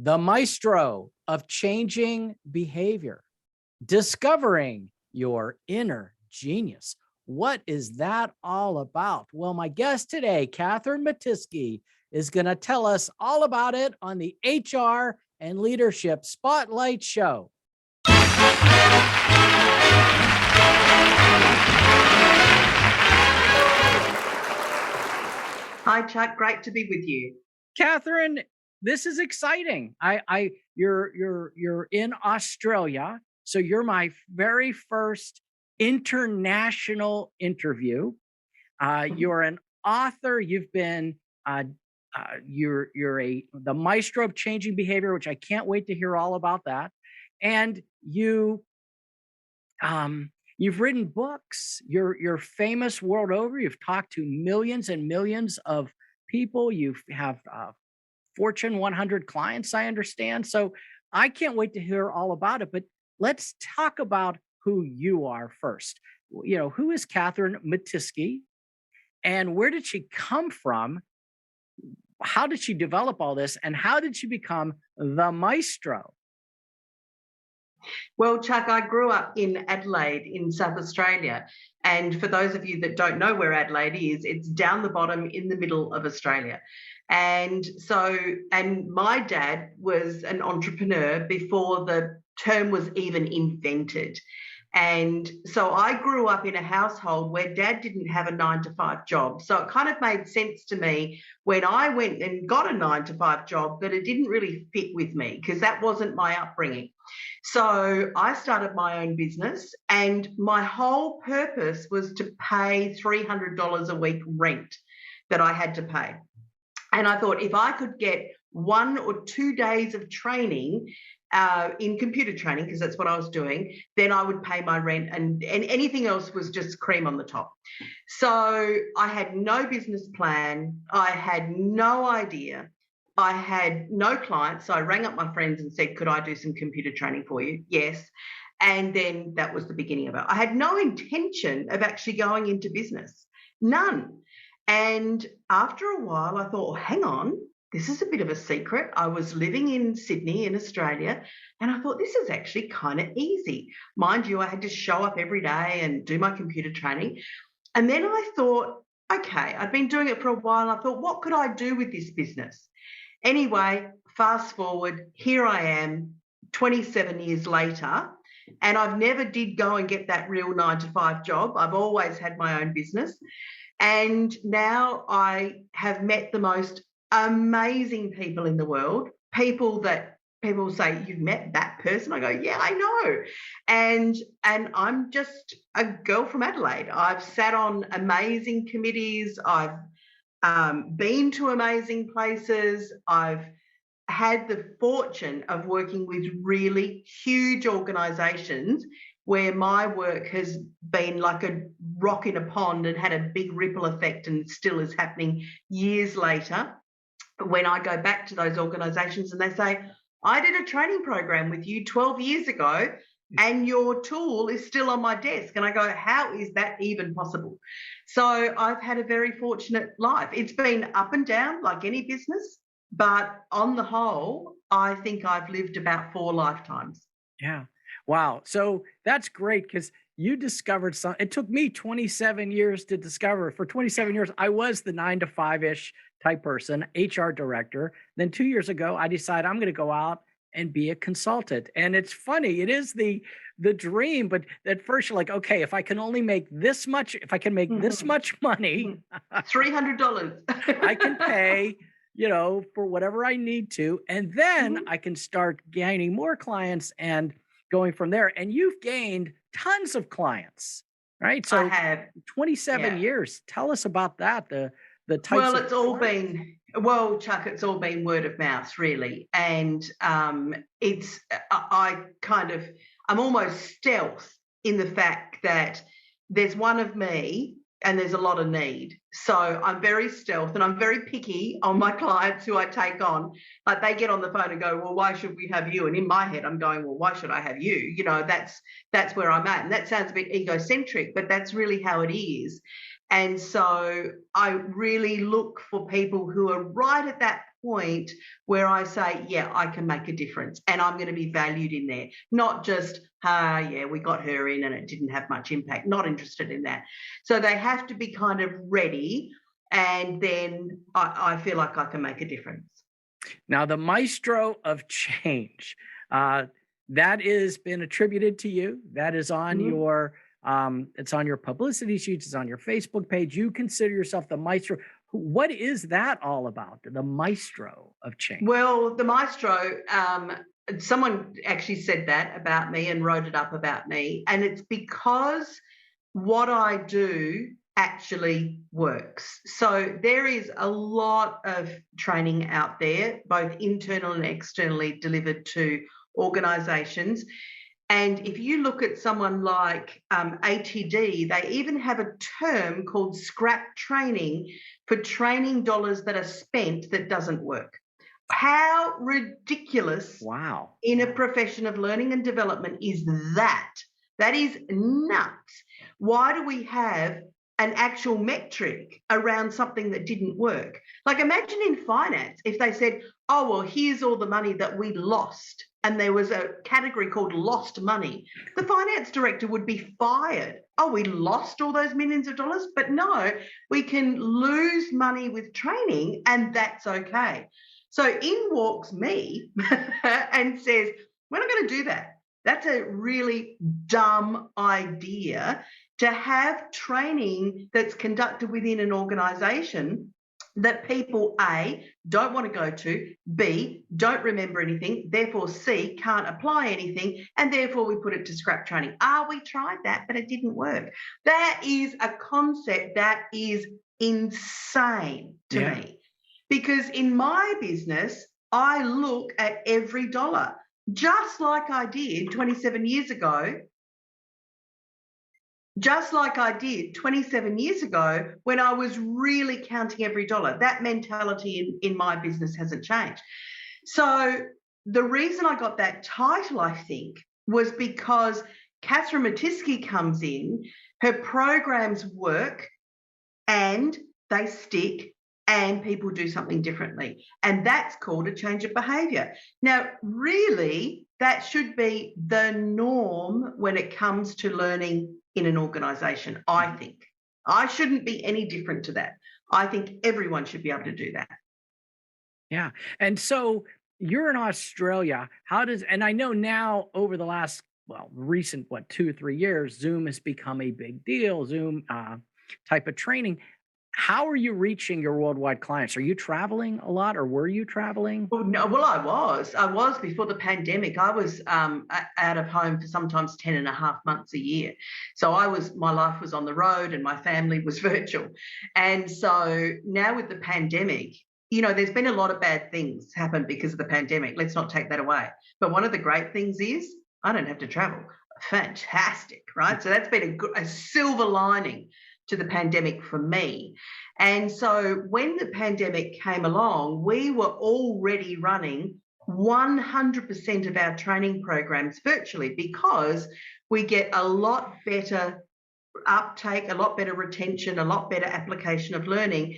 the maestro of changing behavior, discovering your inner genius. What is that all about? Well, my guest today, Catherine Mattiske, is going to tell us all about it on the HR and Leadership Spotlight Show. Hi, Chuck. Great to be with you. Catherine, this is exciting. You're in Australia, so you're my very first international interview. You're an author. You've been you're the maestro of changing behavior, which I can't wait to hear all about that. And you've written books. You're famous world over. You've talked to millions and millions of people. You have Fortune 100 clients, I understand. So I can't wait to hear all about it. But let's talk about who you are first. You know, who is Catherine Mattiske, and where did she come from? How did she develop all this, and how did she become the maestro? Well, Chuck, I grew up in Adelaide in South Australia. And for those of you that don't know where Adelaide is, it's down the bottom in the middle of Australia. And my dad was an entrepreneur before the term was even invented. And so I grew up in a household where dad didn't have a 9-to-5 job. So it kind of made sense to me when I went and got a 9-to-5 job that it didn't really fit with me because that wasn't my upbringing. So I started my own business, and my whole purpose was to pay $300 a week rent that I had to pay. And I thought if I could get 1 or 2 days of training in computer training, because that's what I was doing, then I would pay my rent, and anything else was just cream on the top. So I had no business plan. I had no idea. I had no clients. So I rang up my friends and said, could I do some computer training for you? Yes. And then that was the beginning of it. I had no intention of actually going into business, none. And after a while, I thought, well, hang on, this is a bit of a secret. I was living in Sydney in Australia, and I thought this is actually kind of easy. Mind you, I had to show up every day and do my computer training. And then I thought, okay, I'd been doing it for a while. And I thought, what could I do with this business? Anyway, fast forward, here I am 27 years later, and I've never did go and get that real 9-to-5 job. I've always had my own business. And now I have met the most amazing people in the world, people that people say, you've met that person? I go, yeah, I know. And I'm just a girl from Adelaide. I've sat on amazing committees. I've been to amazing places. I've had the fortune of working with really huge organisations where my work has been like a rock in a pond and had a big ripple effect, and still is happening years later. When I go back to those organisations and they say, I did a training program with you 12 years ago and your tool is still on my desk. And I go, how is that even possible? So I've had a very fortunate life. It's been up and down like any business, but on the whole, I think I've lived about 4 lifetimes. Yeah. Wow. So that's great, because you discovered something. It took me 27 years to discover. For 27 years, I was the 9-to-5-ish type person, HR director. Then 2 years ago, I decided I'm going to go out and be a consultant. And it's funny, it is the dream, but at first you're like, okay, if I can only make this much, if I can make this much money, $300, I can pay, for whatever I need to. And then I can start gaining more clients and going from there. And you've gained tons of clients, right? So I have 27 years. Tell us about that. The types well, of it's all been, well, Chuck, it's all been word of mouth, really. And I'm almost stealth in the fact that there's one of me and there's a lot of need. So I'm very stealth, and I'm very picky on my clients who I take on. Like, they get on the phone and go, well, why should we have you? And in my head, I'm going, well, why should I have you? That's where I'm at. And that sounds a bit egocentric, but that's really how it is. And so I really look for people who are right at that point where I say, yeah, I can make a difference and I'm going to be valued in there, not just, yeah, we got her in and it didn't have much impact. Not interested in that. So they have to be kind of ready, and then I feel like I can make a difference. Now, the Maestro of change, that has been attributed to you. That is on your, it's on your publicity sheets, it's on your Facebook page. You consider yourself the Maestro. What is that all about? The Maestro of change? Well, the Maestro, someone actually said that about me and wrote it up about me. And it's because what I do actually works. So there is a lot of training out there, both internal and externally delivered to organisations. And if you look at someone like ATD, they even have a term called scrap training for training dollars that are spent that doesn't work. How ridiculous in a profession of learning and development is that? That is nuts. Why do we have an actual metric around something that didn't work? Like, imagine in finance if they said, oh, well, here's all the money that we lost, and there was a category called lost money. The finance director would be fired. Oh, we lost all those millions of dollars? But no, we can lose money with training, and that's okay. So in walks me and says, we're not going to do that. That's a really dumb idea to have training that's conducted within an organisation that people, A, don't want to go to, B, don't remember anything, therefore C, can't apply anything, and therefore we put it to scrap training. We tried that, but it didn't work. That is a concept that is insane to me. Because in my business, I look at every dollar, just like I did 27 years ago. Just like I did 27 years ago when I was really counting every dollar. That mentality in my business hasn't changed. So the reason I got that title, I think, was because Catherine Mattiske comes in, her programs work and they stick, and people do something differently. And that's called a change of behaviour. Now, really, that should be the norm when it comes to learning in an organisation, I think. I shouldn't be any different to that. I think everyone should be able to do that. Yeah. And so you're in Australia. And I know now over the last, recent, 2 or 3 years, Zoom has become a big deal, Zoom type of training. How are you reaching your worldwide clients? Are you traveling a lot, or were you traveling? Well, no, I was before the pandemic. I was out of home for sometimes 10 and a half months a year. So my life was on the road and my family was virtual. And so now with the pandemic, there's been a lot of bad things happen because of the pandemic. Let's not take that away. But one of the great things is I don't have to travel. Fantastic, right? So that's been a silver lining to the pandemic for me. And so when the pandemic came along, we were already running 100% of our training programs virtually, because we get a lot better uptake, a lot better retention, a lot better application of learning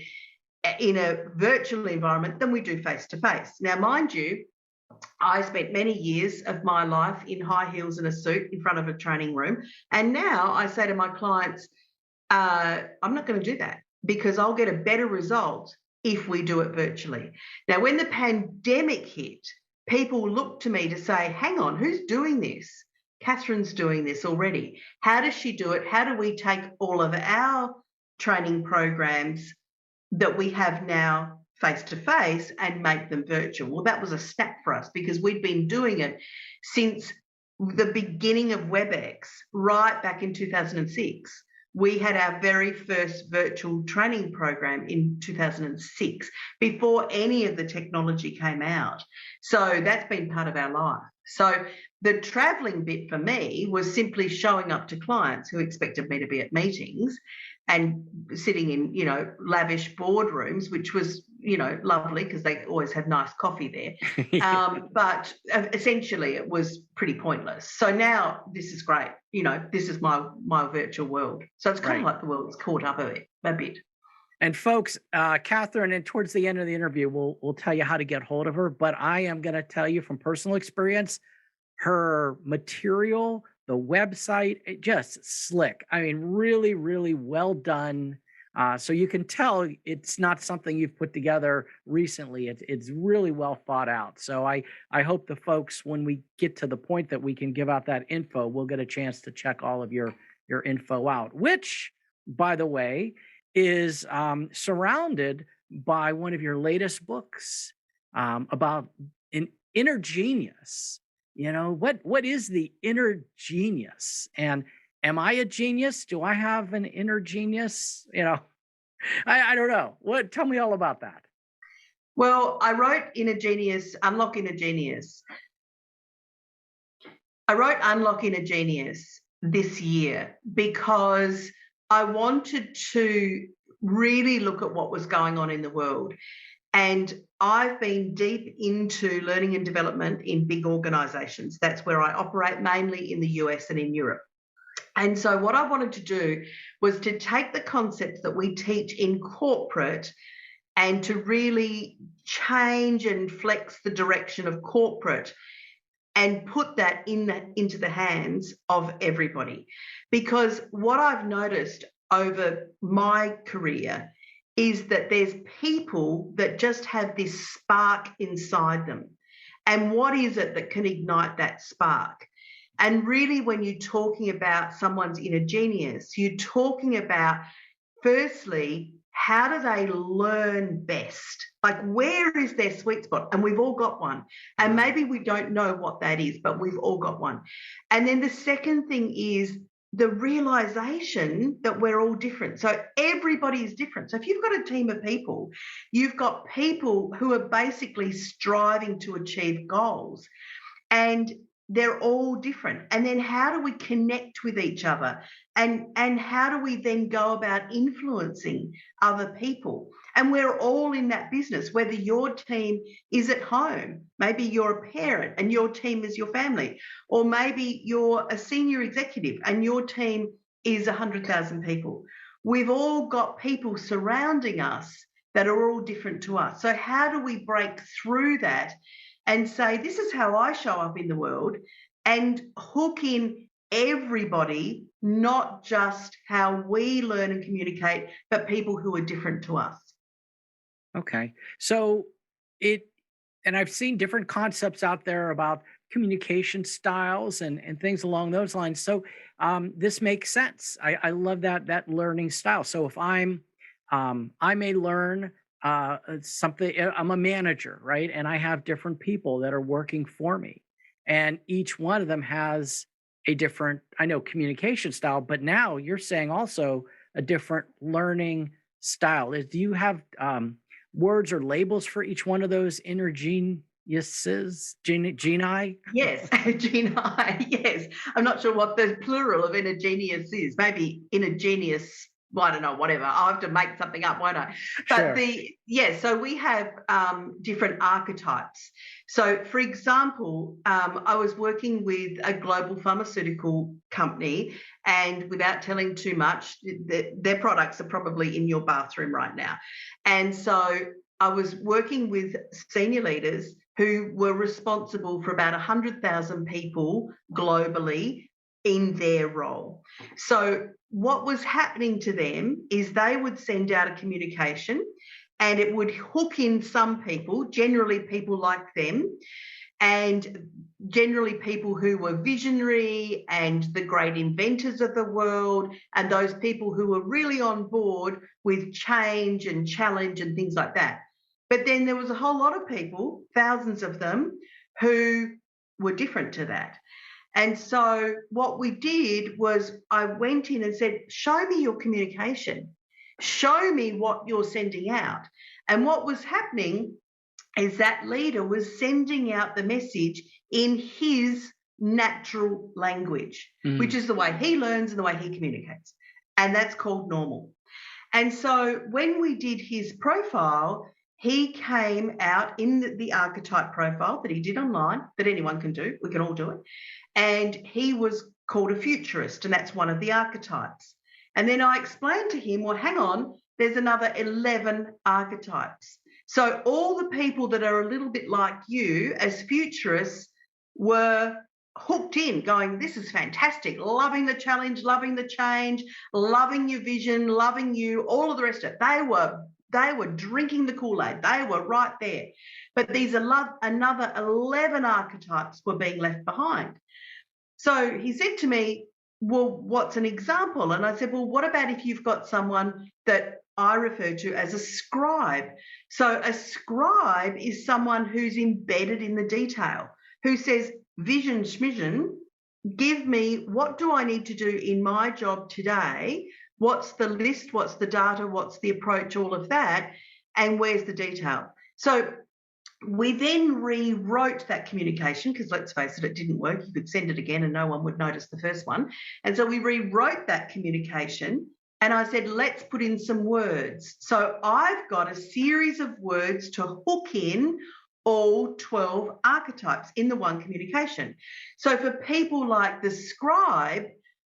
in a virtual environment than we do face-to-face. Now, mind you, I spent many years of my life in high heels and a suit in front of a training room. And now I say to my clients, I'm not going to do that, because I'll get a better result if we do it virtually. Now, when the pandemic hit, people looked to me to say, hang on, who's doing this? Catherine's doing this already. How does she do it? How do we take all of our training programs that we have now face-to-face and make them virtual? Well, that was a snap for us, because we'd been doing it since the beginning of WebEx, right back in 2006. We had our very first virtual training program in 2006, before any of the technology came out. So that's been part of our life. So the traveling bit for me was simply showing up to clients who expected me to be at meetings and sitting in, lavish boardrooms, which was, lovely, because they always had nice coffee there. But essentially it was pretty pointless. So now this is great. This is my virtual world. So it's kind of like the world's caught up a bit. And folks, Catherine, and towards the end of the interview, we'll tell you how to get hold of her. But I am going to tell you from personal experience, her material, the website, it just slick. I mean, really, really well done. So you can tell it's not something you've put together recently. It's really well thought out. So I hope the folks, when we get to the point that we can give out that info, we'll get a chance to check all of your info out. Which, by the way, is surrounded by one of your latest books about an inner genius. You know, what is the inner genius? And am I a genius? Do I have an inner genius? You know, I don't know. What tell me all about that. Well, I wrote Inner Genius, Unlock Inner Genius. I wrote Unlock Inner Genius this year because I wanted to really look at what was going on in the world. And I've been deep into learning and development in big organizations. That's where I operate, mainly in the US and in Europe. And so what I wanted to do was to take the concepts that we teach in corporate and to really change and flex the direction of corporate and put that into the hands of everybody. Because what I've noticed over my career is that there's people that just have this spark inside them. And what is it that can ignite that spark? And really, when you're talking about someone's inner genius, you're talking about, firstly, how do they learn best? Like, where is their sweet spot? And we've all got one. And maybe we don't know what that is, but we've all got one. And then the second thing is the realization that we're all different. So everybody is different. So if you've got a team of people, you've got people who are basically striving to achieve goals. And they're all different. And then how do we connect with each other? And how do we then go about influencing other people? And we're all in that business, whether your team is at home, maybe you're a parent and your team is your family, or maybe you're a senior executive and your team is 100,000 people. We've all got people surrounding us that are all different to us. So how do we break through that and say, this is how I show up in the world, and hook in everybody, not just how we learn and communicate, but people who are different to us. Okay. So and I've seen different concepts out there about communication styles and things along those lines. So this makes sense. I love that learning style. So if I may learn something, I'm a manager, right? And I have different people that are working for me. And each one of them has a different, I know, communication style, but now you're saying also a different learning style. Do you have words or labels for each one of those inner geniuses, geni? Yes, geni, yes. I'm not sure what the plural of inner genius is. Maybe inner genius, well, I don't know, whatever. I'll have to make something up, won't I? But Sure. so we have different archetypes. So, for example, I was working with a global pharmaceutical company, and without telling too much, their products are probably in your bathroom right now. And so I was working with senior leaders who were responsible for about 100,000 people globally in their role. So what was happening to them is they would send out a communication and it would hook in some people, generally people like them, and generally people who were visionary and the great inventors of the world, and those people who were really on board with change and challenge and things like that. But then there was a whole lot of people, thousands of them, who were different to that. And so what we did was I went in and said, show me your communication. Show me what you're sending out. And what was happening is that leader was sending out the message in his natural language, which is the way he learns and the way he communicates. And that's called normal. And so when we did his profile, he came out in the archetype profile that he did online, that anyone can do. We can all do it. And he was called a futurist, and that's one of the archetypes. And then I explained to him, well, hang on, there's another 11 archetypes. So all the people that are a little bit like you as futurists were hooked in, going, this is fantastic, loving the challenge, loving the change, loving your vision, loving you, all of the rest of it. They were drinking the Kool-Aid. They were right there. But these another 11 archetypes were being left behind. So he said to me, well, what's an example? And I said, well, what about if you've got someone that I refer to as a scribe? So a scribe is someone who's embedded in the detail, who says, vision schmision, give me, what do I need to do in my job today? What's the list? What's the data? What's the approach? All of that. And where's the detail? So we then rewrote that communication, because let's face it, it didn't work. You could send it again and no one would notice the first one. And so we rewrote that communication, and I said, let's put in some words. So I've got a series of words to hook in all 12 archetypes in the one communication. So for people like the scribe,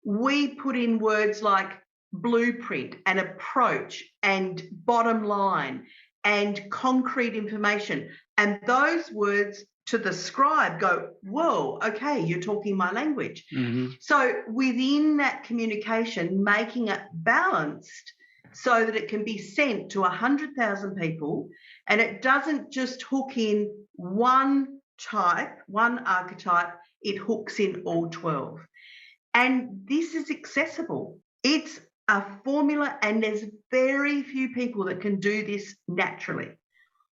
we put in words like blueprint and approach and bottom line and concrete information. And those words to the scribe go, whoa, okay, you're talking my language. Mm-hmm. So within that communication, making it balanced so that it can be sent to 100,000 people, and it doesn't just hook in one type, one archetype, it hooks in all 12. And this is accessible. It's a formula, and there's very few people that can do this naturally.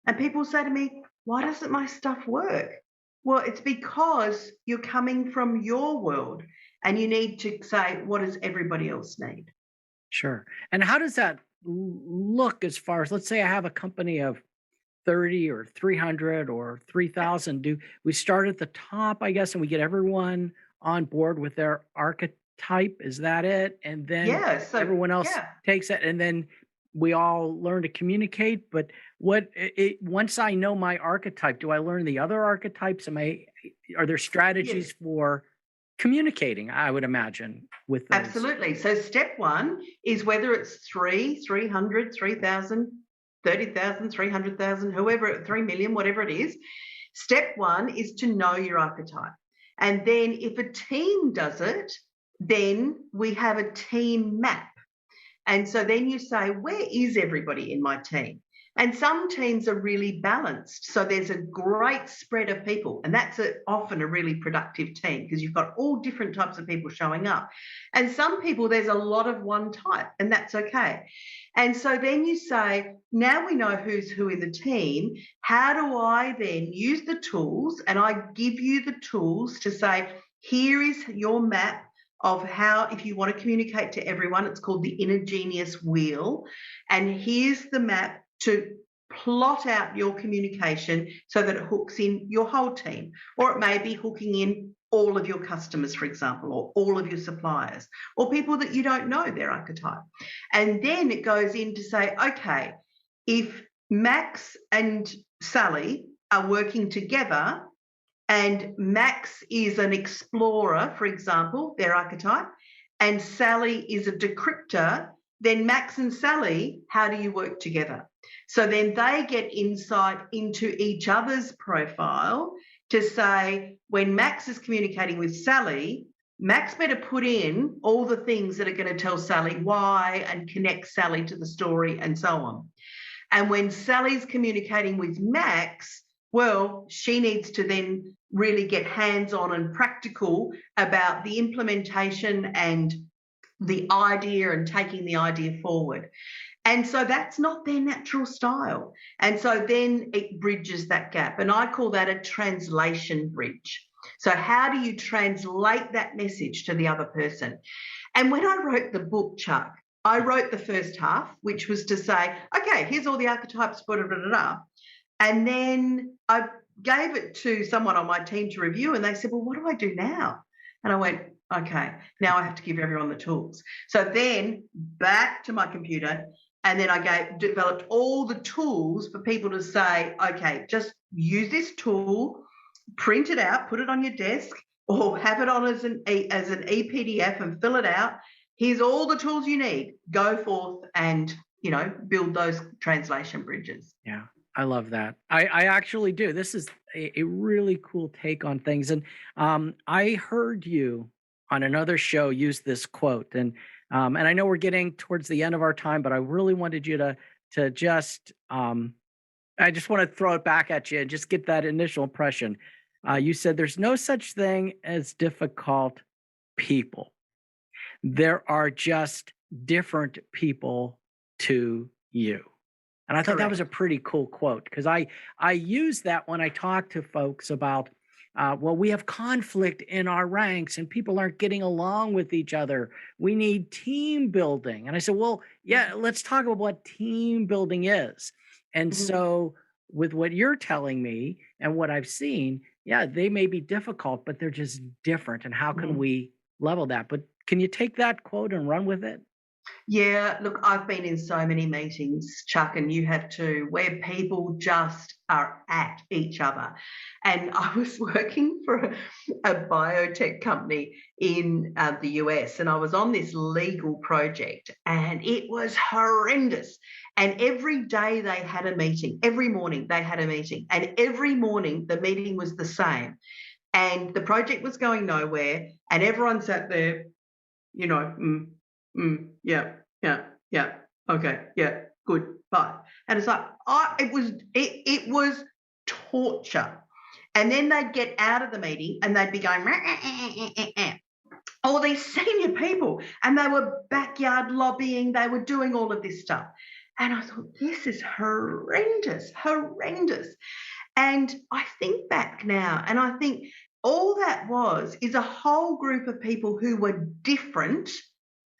And people say to me, why doesn't my stuff work? Well, it's because you're coming from your world and you need to say, what does everybody else need? Sure. And how does that look as far as, let's say I have a company of 30 or 300 or 3,000? Do we start at the top, I guess, and we get everyone on board with their archetype? Is that it? And then everyone else takes it, and then we all learn to communicate. But once I know my archetype, do I learn the other archetypes? Are there strategies for communicating, I would imagine, with those? Absolutely. So step one is whether it's 300, 3,000, 30,000, 300,000, whoever, 3 million, whatever it is. Step one is to know your archetype. And then if a team does it, then we have a team map. And so then you say, where is everybody in my team? And some teams are really balanced. So there's a great spread of people. And that's often a really productive team, because you've got all different types of people showing up. And some people, there's a lot of one type, and that's okay. And so then you say, now we know who's who in the team. How do I then use the tools? And I give you the tools to say, here is your map of how, if you want to communicate to everyone, it's called the inner genius wheel. And here's the map to plot out your communication so that it hooks in your whole team. Or it may be hooking in all of your customers, for example, or all of your suppliers, or people that you don't know their archetype. And then it goes in to say, okay, if Max and Sally are working together, and Max is an explorer, for example, their archetype, and Sally is a decryptor, then Max and Sally, how do you work together? So then they get insight into each other's profile to say, when Max is communicating with Sally, Max better put in all the things that are going to tell Sally why and connect Sally to the story and so on. And when Sally's communicating with Max, well, she needs to then really get hands-on and practical about the implementation and the idea and taking the idea forward. And so that's not their natural style. And so then it bridges that gap. And I call that a translation bridge. So how do you translate that message to the other person? And when I wrote the book, Chuck, I wrote the first half, which was to say, okay, here's all the archetypes, blah, blah, blah, blah. And then I gave it to someone on my team to review, and they said, well, what do I do now? And I went, okay, now I have to give everyone the tools. So then back to my computer, and then I developed all the tools for people to say, okay, just use this tool, print it out, put it on your desk, or have it on as an ePDF and fill it out. Here's all the tools you need. Go forth and build those translation bridges. Yeah, I love that. I actually do. This is a really cool take on things. And I heard you on another show use this quote, and I know we're getting towards the end of our time, but I really wanted you to just I just want to throw it back at you and just get that initial impression. You said there's no such thing as difficult people. There are just different people to you. And I thought that was Correct. a pretty cool quote because I use that when I talk to folks about, well, we have conflict in our ranks and people aren't getting along with each other. We need team building. And I said, well, yeah, let's talk about what team building is. And Mhm. so, with what you're telling me and what I've seen, yeah, they may be difficult, but they're just different. And how can Mhm. we level that? But can you take that quote and run with it? Yeah, look, I've been in so many meetings, Chuck, and you have too, where people just are at each other. And I was working for a biotech company in the US, and I was on this legal project, and it was horrendous. And every day they had a meeting, every morning they had a meeting, and every morning the meeting was the same. And the project was going nowhere, and everyone sat there, yeah, yeah, yeah, okay, yeah, good, bye. And it's like, it was torture. And then they'd get out of the meeting and they'd be going, all these senior people, and they were backyard lobbying, they were doing all of this stuff. And I thought, this is horrendous, horrendous. And I think back now, and I think all that was is a whole group of people who were different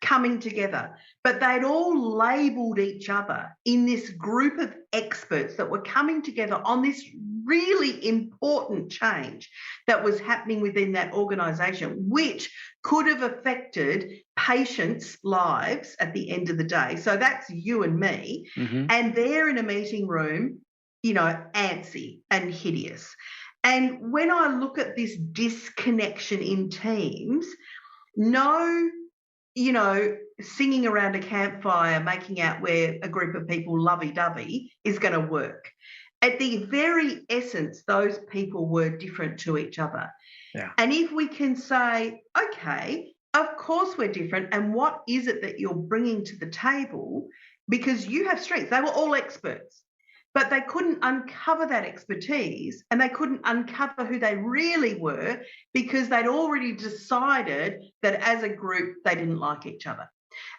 coming together, but they'd all labelled each other in this group of experts that were coming together on this really important change that was happening within that organisation, which could have affected patients' lives at the end of the day. So that's you and me. Hmm. And they're in a meeting room, antsy and hideous. And when I look at this disconnection in teams, no, singing around a campfire, making out where a group of people lovey-dovey is going to work. At the very essence, those people were different to each other. Yeah. And if we can say, okay, of course we're different, and what is it that you're bringing to the table? Because you have strengths. They were all experts, but they couldn't uncover that expertise and they couldn't uncover who they really were because they'd already decided that as a group they didn't like each other.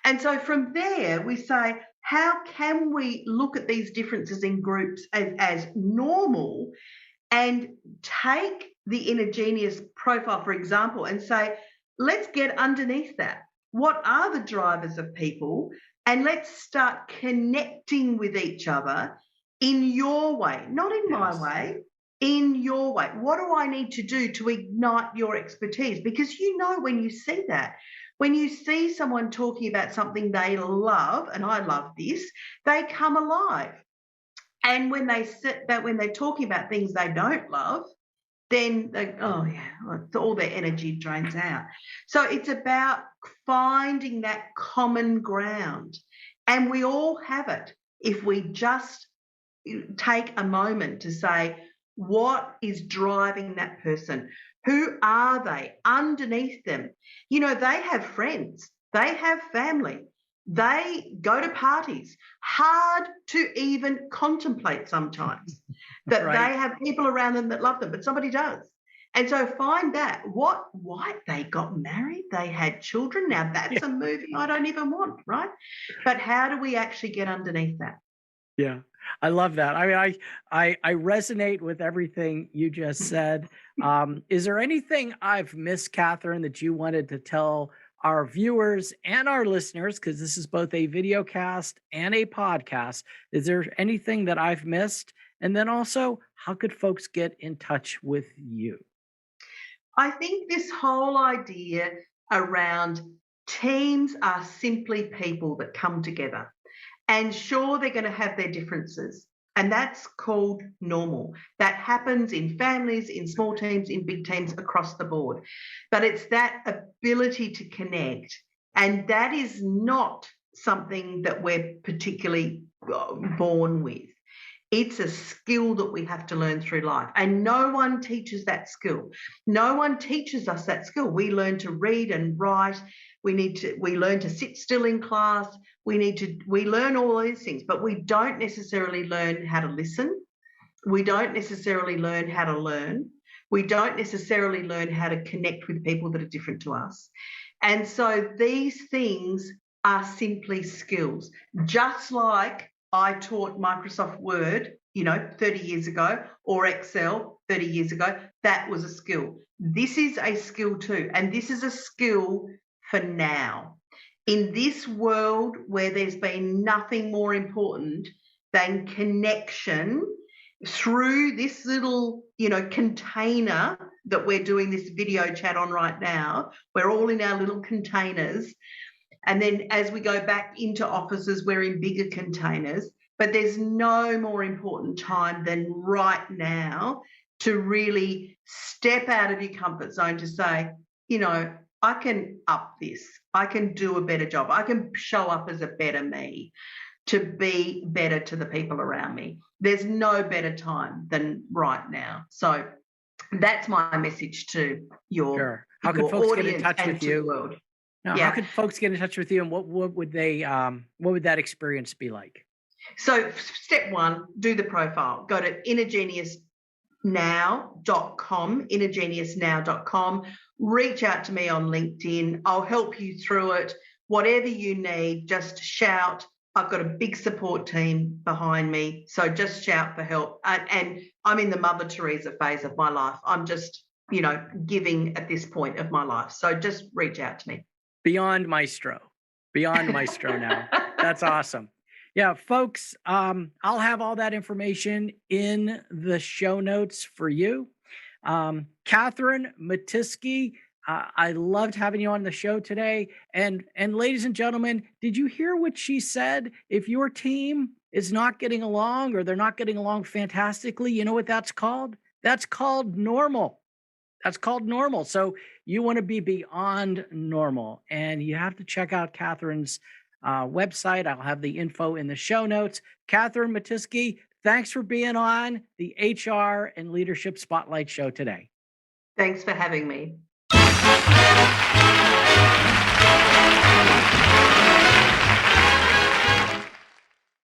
And so from there, we say, how can we look at these differences in groups as normal and take the intergenius profile, for example, and say, let's get underneath that. What are the drivers of people? And let's start connecting with each other in your way, not in my Yes. way, in your way. What do I need to do to ignite your expertise? Because when you see that, when you see someone talking about something they love, and I love this, they come alive. And when they're talking about things they don't love, then they, oh yeah, all their energy drains out. So it's about finding that common ground. And we all have it if we just take a moment to say, what is driving that person? Who are they underneath them? They have friends, they have family, they go to parties. Hard to even contemplate sometimes that they Right. have people around them that love them, but somebody does. And so find that why they got married, they had children. Now Yeah. that's a movie I don't even want, right? But how do we actually get underneath that? Yeah. I love that. I mean, I resonate with everything you just said. Is there anything I've missed, Catherine, that you wanted to tell our viewers and our listeners? Because this is both a video cast and a podcast. Is there anything that I've missed? And then also, how could folks get in touch with you? I think this whole idea around teams are simply people that come together. And sure, they're going to have their differences. And that's called normal. That happens in families, in small teams, in big teams across the board. But it's that ability to connect. And that is not something that we're particularly born with. It's a skill that we have to learn through life, and no one teaches that skill. No one teaches us that skill. We learn to read and write. We learn to sit still in class. We learn all these things, but we don't necessarily learn how to listen. We don't necessarily learn how to learn. We don't necessarily learn how to connect with people that are different to us. And so these things are simply skills. Just like I taught Microsoft Word, 30 years ago, or Excel 30 years ago, that was a skill. This is a skill too, and this is a skill for now. In this world where there's been nothing more important than connection through this little, container that we're doing this video chat on right now. We're all in our little containers. And then as we go back into offices, we're in bigger containers. But there's no more important time than right now to really step out of your comfort zone to say, I can up this. I can do a better job. I can show up as a better me, to be better to the people around me. There's no better time than right now. So that's my message to your, sure. How can folks get in touch with you? World. Now, how could folks get in touch with you, and what would what would that experience be like? So step one, do the profile. Go to innergeniusnow.com, reach out to me on LinkedIn. I'll help you through it. Whatever you need, just shout. I've got a big support team behind me, so just shout for help. And I'm in the Mother Teresa phase of my life. I'm just, giving at this point of my life. So just reach out to me. Beyond Maestro now. That's awesome. Yeah, folks, I'll have all that information in the show notes for you. Catherine Mattiske, I loved having you on the show today. And ladies and gentlemen, did you hear what she said? If your team is not getting along, or they're not getting along fantastically, you know what that's called? That's called normal. That's called normal. So you want to be beyond normal, and you have to check out Catherine's website. I'll have the info in the show notes. Catherine Mattiske, thanks for being on the HR and Leadership Spotlight show today. Thanks for having me.